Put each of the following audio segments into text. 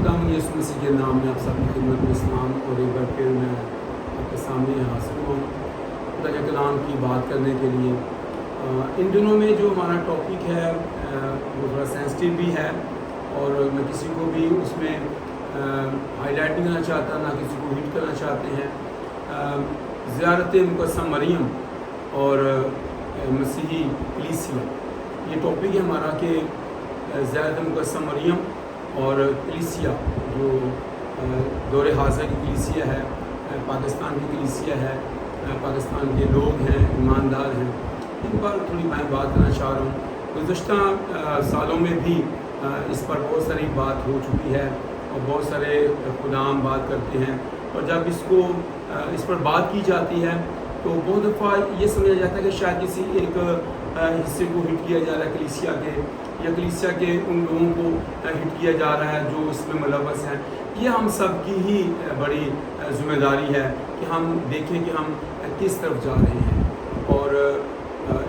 खुदावंद यीशु मसीह के नाम में आप सबकी खिदमत में इस्लाम और एक बार फिर मैं आपके सामने हाजिर हूँ खुदा के कलाम की बात करने के लिए। इन दिनों में जो हमारा टॉपिक है वो थोड़ा सेंसिटिव भी है और मैं किसी को भी उसमें हाईलाइट नहीं करना चाहता, ना किसी को हिट करना चाहते हैं। ज़ियारत मुक़द्दस मरियम और मसीही कलीसिया, ये टॉपिक है हमारा कि ज़ियारत मुक़द्दस मरियम और कलीसिया जो दौर हाज़िर की कलीसिया है, पाकिस्तान की कलीसिया है, पाकिस्तान के लोग हैं, ईमानदार हैं, इन पर थोड़ी मैं बात करना चाह रहा हूँ। गुज़श्ता सालों में भी इस पर बहुत सारी बात हो चुकी है और बहुत सारे खुदाम बात करते हैं, और जब इस पर बात की जाती है तो बहुत दफ़ा ये समझा जाता है कि शायद किसी एक हिस्से को हिट किया जा रहा है कलीसिया के, या कलीसिया के उन लोगों को हिट किया जा रहा है जो इसमें मुलव्वस हैं। ये हम सब की ही बड़ी ज़िम्मेदारी है कि हम देखें कि हम किस तरफ जा रहे हैं। और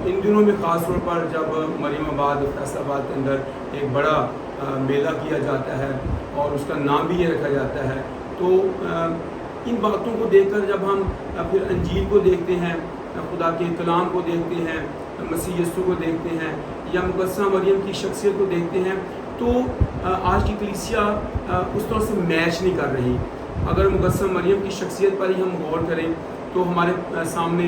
इन दिनों में ख़ास तौर पर जब मरियमाबाद फैसलाबाद के अंदर एक बड़ा मेला किया जाता है और उसका नाम भी ये रखा जाता है, तो इन बातों को देखकर जब हम फिर अंजील को देखते हैं, खुदा के कलाम को देखते हैं, मसीह यीशु को देखते हैं, या मुक़द्दस मरियम की शख्सियत को देखते हैं, तो आज की कलीसिया उस तरह से मैच नहीं कर रही। अगर मुक़द्दस मरियम की शख्सियत पर ही हम गौर करें तो हमारे सामने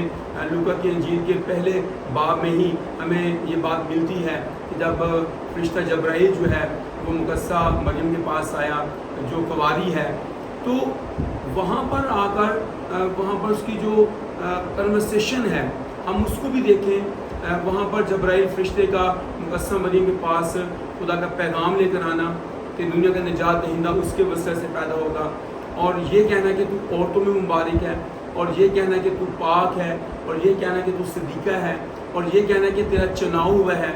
लूका की अंजील के पहले बाब में ही हमें ये बात मिलती है कि जब फरिश्ता जब्राईल जो है वो मुक़द्दस मरियम के पास आया जो कुंवारी है, तो वहाँ पर आकर वहाँ पर उसकी जो कन्वर्सेशन है हम उसको भी देखें। वहाँ पर जब्राईल फरिश्ते का मुक़द्दस मरियम के पास खुदा का पैगाम लेकर आना कि दुनिया का निजात दहिंदा उसके वसीले से पैदा होगा, और ये कहना कि तू औरतों में मुबारक है, और ये कहना कि तू पाक है, और ये कहना कि तू सिद्दीक़ा है, और ये कहना कि तेरा चुनाव हुआ है।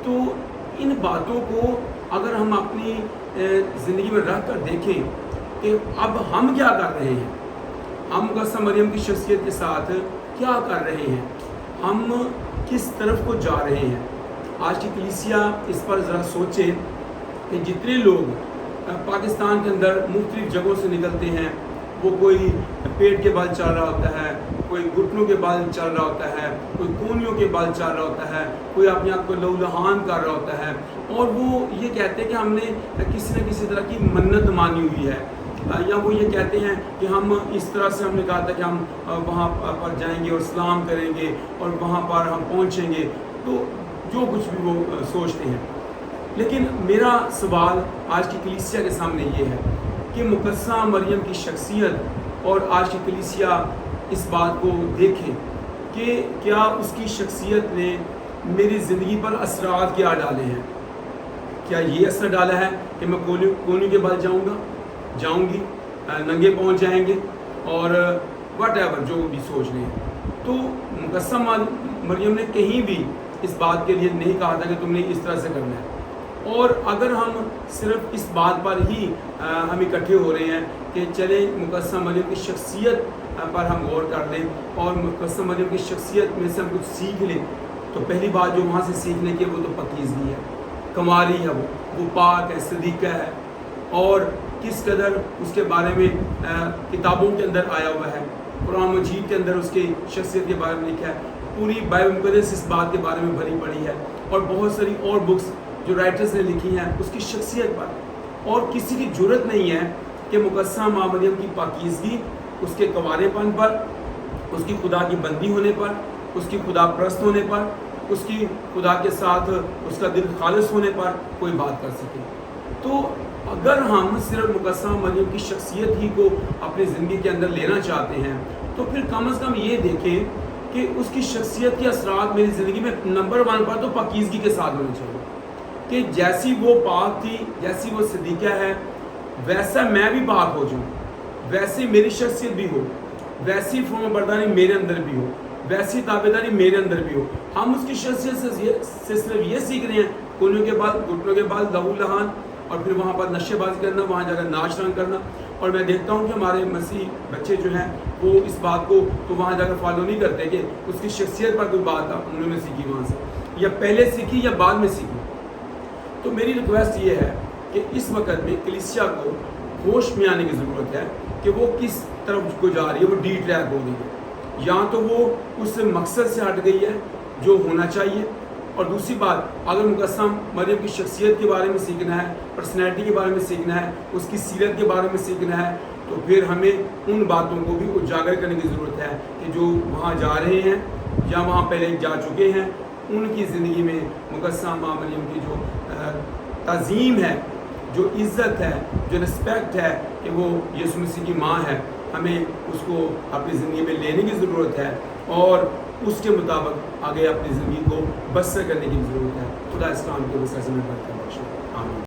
तो इन बातों को अगर हम अपनी ज़िंदगी में रख कर देखें कि अब हम क्या कर रहे हैं, हम मुक़द्दस मरियम की शख्सियत के साथ क्या कर रहे हैं, हम किस तरफ को जा रहे हैं। आज की कलीसिया इस पर ज़रा सोचे कि जितने लोग पाकिस्तान के अंदर मुख्तलिफ़ जगहों से निकलते हैं, वो कोई पेट के बल चल रहा होता है, कोई घुटनों के बल चल रहा होता है, कोई कोहनियों के बल चल रहा होता है, कोई अपने आप को लहूलुहान कर रहा होता है, और वो ये कहते हैं कि हमने किसी न किसी तरह की मन्नत मानी हुई है, या वो ये कहते हैं कि हम इस तरह से हमने कहा था कि हम वहाँ पर जाएंगे और सलाम करेंगे और वहाँ पर हम पहुँचेंगे, तो जो कुछ भी वो सोचते हैं। लेकिन मेरा सवाल आज की कलीसिया के सामने ये है कि मुक़द्दस मरियम की शख्सियत और आज की कलीसिया इस बात को देखें कि क्या उसकी शख्सियत ने मेरी ज़िंदगी पर असरात क्या डाले हैं। क्या ये असर डाला है कि मैं कोहनी के बल जाऊंगी, नंगे पहुंच जाएंगे और वट एवर जो भी सोच रहे हैं। तो मुक़द्दस मरियम ने कहीं भी इस बात के लिए नहीं कहा था कि तुमने इस तरह से करना है। और अगर हम सिर्फ इस बात पर ही हम इकट्ठे हो रहे हैं कि चले मुक़द्दस मरियम की शख्सियत पर हम गौर कर लें और मुक़द्दस मरियम की शख्सियत में से हम कुछ सीख लें, तो पहली बात जो वहाँ से सीखने की वो तो पकीज़गी है, कुंवारी है, वो पाक है, सिद्दीक़ा है, और किस कदर उसके बारे में किताबों के अंदर आया हुआ है, कुरान मजीद के अंदर उसकी शख्सियत के बारे में लिखा है, पूरी बाइबल मुक़द्दस इस बात के बारे में भरी पड़ी है, और बहुत सारी और बुक्स जो राइटर्स ने लिखी हैं उसकी शख्सियत पर। और किसी की ज़रूरत नहीं है कि मुक़द्दस मरियम की पाकीज़गी उसके कंवारेपन पर, उसकी खुदा की बंदी होने पर, उसकी खुदा परस्त होने पर, उसकी खुदा के साथ उसका दिल खालिस होने पर कोई बात कर सके। तो अगर हम सिर्फ मुक़द्दस मरियम की शख्सियत ही को अपनी ज़िंदगी के अंदर लेना चाहते हैं, तो फिर कम से कम ये देखें कि उसकी शख्सियत के असरात मेरी ज़िंदगी में नंबर 1 पर तो पाकीज़गी के साथ होने चाहिए कि जैसी वो पाक थी, जैसी वो सिद्दीक़ा है, वैसा मैं भी पाक हो जाऊँ, वैसी मेरी शख्सियत भी हो, वैसी फर्माबरदारी मेरे अंदर भी हो, वैसी ताबेदारी मेरे अंदर भी हो। हम उसकी शख्सियत से सिर्फ ये सीख रहे हैं कोहनियों के बाल, घुटनों के बाल, लहूलुहान, और फिर वहाँ पर नशेबाजी करना, वहाँ जाकर नाच रंग करना। और मैं देखता हूँ कि हमारे मसीह बच्चे जो हैं वो इस बात को तो वहाँ जाकर फॉलो नहीं करते कि उसकी शख्सियत पर कोई बात उन्होंने सीखी वहाँ से, या पहले सीखी या बाद में सीखी। तो मेरी रिक्वेस्ट ये है کہ اس وقت میں کلیسیا کو ہوش میں آنے کی ضرورت ہے کہ وہ کس طرف کو جا رہی ہے. وہ ڈی ٹریک ہو گئی ہے، یا تو وہ اس مقصد سے ہٹ گئی ہے جو ہونا چاہیے. اور دوسری بات، اگر مقدسہ مریم کی شخصیت کے بارے میں سیکھنا ہے، پرسنالٹی کے بارے میں سیکھنا ہے، اس کی سیرت کے بارے میں سیکھنا ہے، تو پھر ہمیں ان باتوں کو بھی اجاگر کرنے کی ضرورت ہے کہ جو وہاں جا رہے ہیں یا وہاں پہلے جا چکے ہیں، ان کی زندگی میں مقدسہ ماں مریم کی جو تعظیم ہے، جو عزت ہے، جو رسپیکٹ ہے کہ وہ یسوع مسیح کی ماں ہے، ہمیں اس کو اپنی زندگی میں لینے کی ضرورت ہے اور اس کے مطابق آگے اپنی زندگی کو بسر کرنے کی ضرورت ہے. خدا اس کام کو بسر سے میں بڑھتا بخشے. آمین.